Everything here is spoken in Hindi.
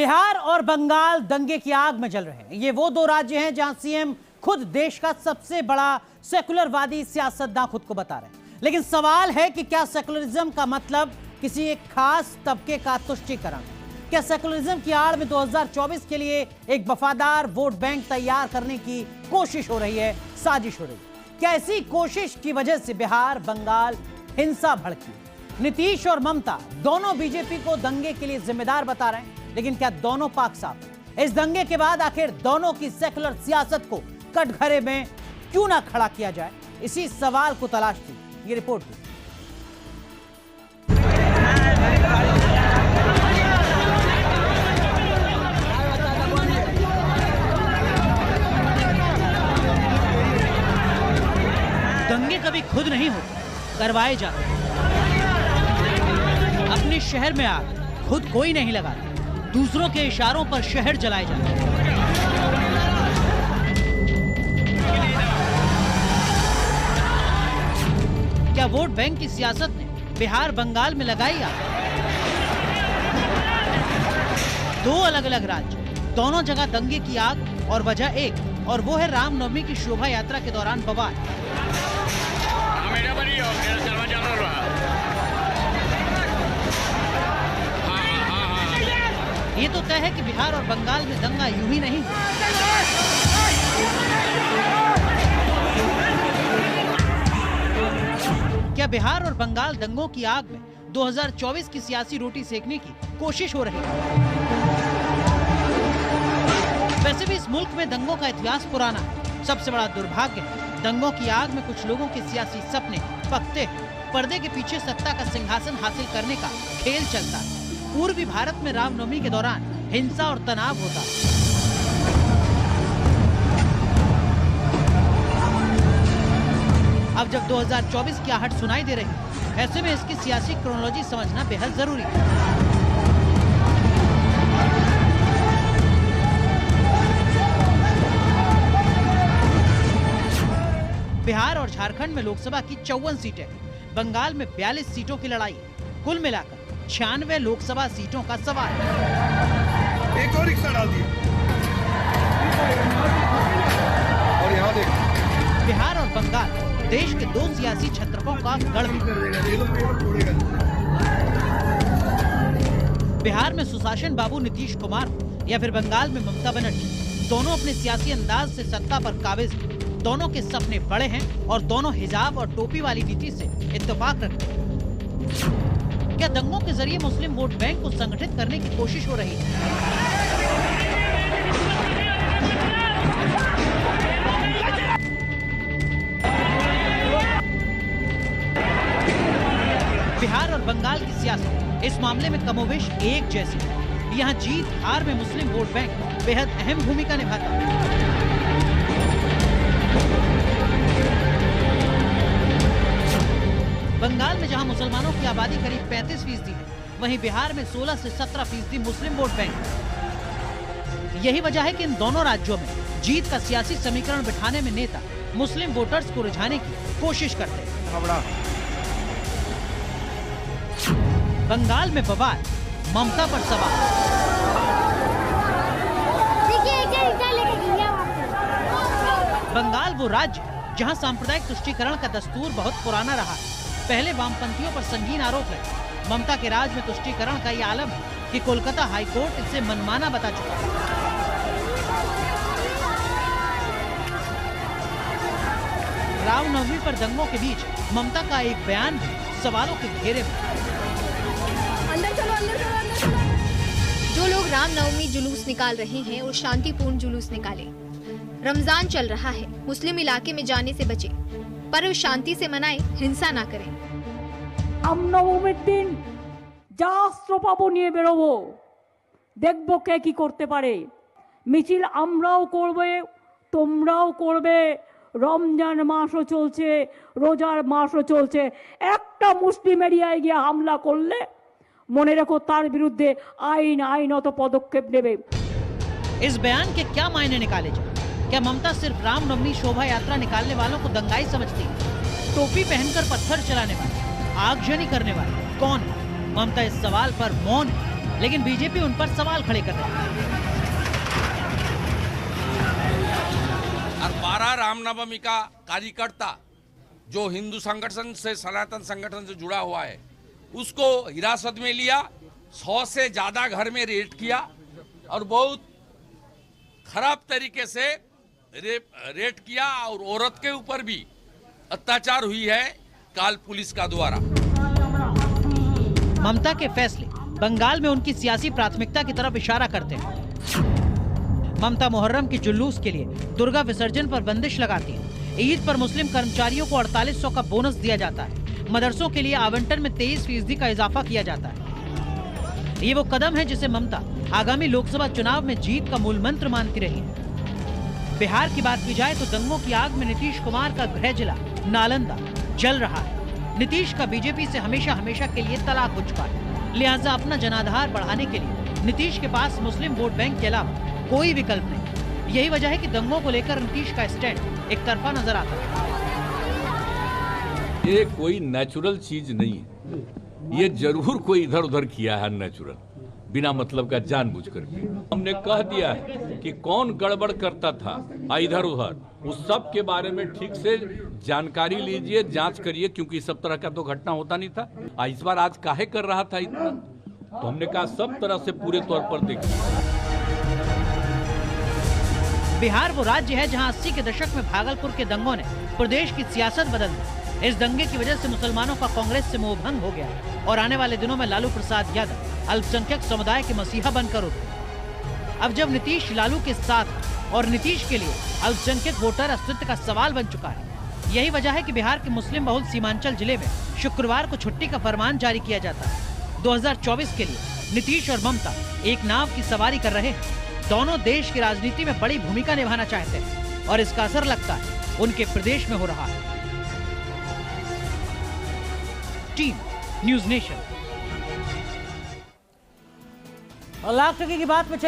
बिहार और बंगाल दंगे की आग में जल रहे हैं। ये वो दो राज्य हैं जहां सीएम खुद देश का सबसे बड़ा सेकुलरवादी सियासतदान खुद को बता रहे हैं। लेकिन सवाल है कि क्या सेकुलरिज्म का मतलब किसी एक खास तबके का तुष्टीकरण? क्या सेकुलरिज्म की आड़ में 2024 के लिए एक वफादार वोट बैंक तैयार करने की कोशिश हो रही है, साजिश हो रही है? क्या इसी कोशिश की वजह से बिहार बंगाल हिंसा भड़की? नीतीश और ममता दोनों बीजेपी को दंगे के लिए जिम्मेदार बता रहे हैं, लेकिन क्या दोनों पाक साफ हैं? इस दंगे के बाद आखिर दोनों की सेकुलर सियासत को कटघरे में क्यों ना खड़ा किया जाए? इसी सवाल को तलाशती ये रिपोर्ट थी। दंगे कभी खुद नहीं होते, करवाए जाते हैं। अपने शहर में आग खुद कोई नहीं लगाता, दूसरों के इशारों पर शहर जलाए जाते हैं। क्या वोट बैंक की सियासत ने बिहार बंगाल में लगाई आग? दो अलग अलग राज्य, दोनों जगह दंगे की आग और वजह एक, और वो है रामनवमी की शोभा यात्रा के दौरान बवाल। ये तो तय है कि बिहार और बंगाल में दंगा यूं ही नहीं। क्या बिहार और बंगाल दंगों की आग में 2024 की सियासी रोटी सेकने की कोशिश हो रही है? वैसे भी इस मुल्क में दंगों का इतिहास पुराना है। सबसे बड़ा दुर्भाग्य है दंगों की आग में कुछ लोगों के सियासी सपने पकते हैं। पर्दे के पीछे सत्ता का सिंहासन हासिल करने का खेल चलता है। पूर्वी भारत में रामनवमी के दौरान हिंसा और तनाव होता है। अब जब 2024 की आहट सुनाई दे रही है, ऐसे में इसकी सियासी क्रोनोलॉजी समझना बेहद जरूरी है। बिहार और झारखंड में लोकसभा की 54 सीटें, बंगाल में 42 सीटों की लड़ाई, कुल मिलाकर 96 लोकसभा सीटों का सवाल। एक और रिक्शा डाल दिया और यहाँ देखो। बिहार और बंगाल देश के दो सियासी छत्रपों का गढ़। बिहार में सुशासन बाबू नीतीश कुमार या फिर बंगाल में ममता बनर्जी, दोनों अपने सियासी अंदाज से सत्ता पर काबिज हैं। दोनों के सपने बड़े हैं और दोनों हिजाब और टोपी वाली नीति से इत्तेफाक रखते हैं। क्या दंगों के जरिए मुस्लिम वोट बैंक को संगठित करने की कोशिश हो रही है? बिहार और बंगाल की सियासत इस मामले में कमोबेश एक जैसी है। यहाँ जीत हार में मुस्लिम वोट बैंक बेहद अहम भूमिका निभाता है। बंगाल में जहां मुसलमानों की आबादी करीब 35% है, वहीं बिहार में 16 से 17% मुस्लिम वोट बैंक है। यही वजह है कि इन दोनों राज्यों में जीत का सियासी समीकरण बिठाने में नेता मुस्लिम वोटर्स को रिझाने की कोशिश करते हैं। बंगाल में बवाल, ममता पर सवाल। बंगाल वो राज्य है जहां सांप्रदायिक तुष्टीकरण का दस्तूर बहुत पुराना रहा है। पहले वामपंथियों पर संगीन आरोप है। ममता के राज में तुष्टीकरण का ये आलम है कि कोलकाता हाईकोर्ट इसे मनमाना बता चुका है। रामनवमी पर दंगों के बीच ममता का एक बयान भी सवालों के घेरे में। अंदर चलो, अंदर चलो, अंदर चलो। जो लोग रामनवमी जुलूस निकाल रहे हैं और शांतिपूर्ण जुलूस निकाले। रमजान चल रहा है, मुस्लिम इलाके में जाने से बचे, पर शांति से मनाए, हिंसा ना करें। রামনবমীর দিন যা অস্ত্র পাবো নিয়ে বেরোবো, দেখবো কে কি করতে পারে। মিছিল আমরাও করবে, তোমরাও করবে। রমজান মাসও চলছে, রোজার মাসও চলছে। একটা মুসলিম এরিয়ায় গিয়ে হামলা করলে মনে রেখো তার বিরুদ্ধে আইনত পদক্ষেপ নেবে। इस बयान के क्या मायने निकाले जाए? क्या ममता सिर्फ रामनवमी शोभा यात्रा निकालने वालों को दंगाई समझती है? टोपी पहनकर पत्थर चलाने वाले, आगजनी करने वाले कौन है? ममता इस सवाल पर मौन है। लेकिन बीजेपी उन पर सवाल खड़े कर रही है। और 12 रामनवमी का कार्यकर्ता जो हिंदू संगठन से, सनातन संगठन से जुड़ा हुआ है, उसको हिरासत में लिया, 100 से ज्यादा घर में रेड किया और बहुत खराब तरीके से रेड किया और औरत के ऊपर भी अत्याचार हुई है काल पुलिस का द्वारा। ममता के फैसले बंगाल में उनकी सियासी प्राथमिकता की तरफ इशारा करते हैं। ममता मुहर्रम के जुलूस के लिए दुर्गा विसर्जन पर बंदिश लगाती है। ईद पर मुस्लिम कर्मचारियों को 4800 का बोनस दिया जाता है। मदरसों के लिए आवंटन में 23% का इजाफा किया जाता है। ये वो कदम है जिसे ममता आगामी लोकसभा चुनाव में जीत का मूल मंत्र मानती रही है। बिहार की बात की जाए तो दंगों की आग में नीतीश कुमार का गृह जिला नालंदा जल रहा है। नीतीश का बीजेपी से हमेशा के लिए तलाक हो चुका है। लिहाजा अपना जनाधार बढ़ाने के लिए नीतीश के पास मुस्लिम वोट बैंक के अलावा कोई विकल्प नहीं। यही वजह है कि दंगों को लेकर नीतीश का स्टैंड एक तरफा नजर आता है। ये कोई नेचुरल चीज नहीं है। ये जरूर कोई इधर उधर किया है नेचुरल, बिना मतलब का जानबूझ करके। हमने कह दिया है कि कौन गड़बड़ करता था इधर उधर, उस सब के बारे में ठीक से जानकारी लीजिए, जांच करिए, क्योंकि इस सब तरह का तो घटना होता नहीं था। इस बार आज काहे कर रहा था इतना, तो हमने कहा सब तरह से पूरे तौर पर देखिए। बिहार वो राज्य है जहां 80 के दशक में भागलपुर के दंगों ने प्रदेश की सियासत बदल दी। इस दंगे की वजह से मुसलमानों का कांग्रेस से मोहभंग हो गया और आने वाले दिनों में लालू प्रसाद यादव अल्पसंख्यक समुदाय के मसीहा बनकर उभरे। अब जब नीतीश लालू के साथ और नीतीश के लिए अल्पसंख्यक वोटर अस्तित्व का सवाल बन चुका है, यही वजह है कि बिहार के मुस्लिम बहुल सीमांचल जिले में शुक्रवार को छुट्टी का फरमान जारी किया जाता है। 2024 के लिए नीतीश और ममता एक नाव की सवारी कर रहे हैं। दोनों देश की राजनीति में बड़ी भूमिका निभाना चाहते हैं और इसका असर लगता है उनके प्रदेश में हो रहा है। Team news nation. और लाख टके की बात में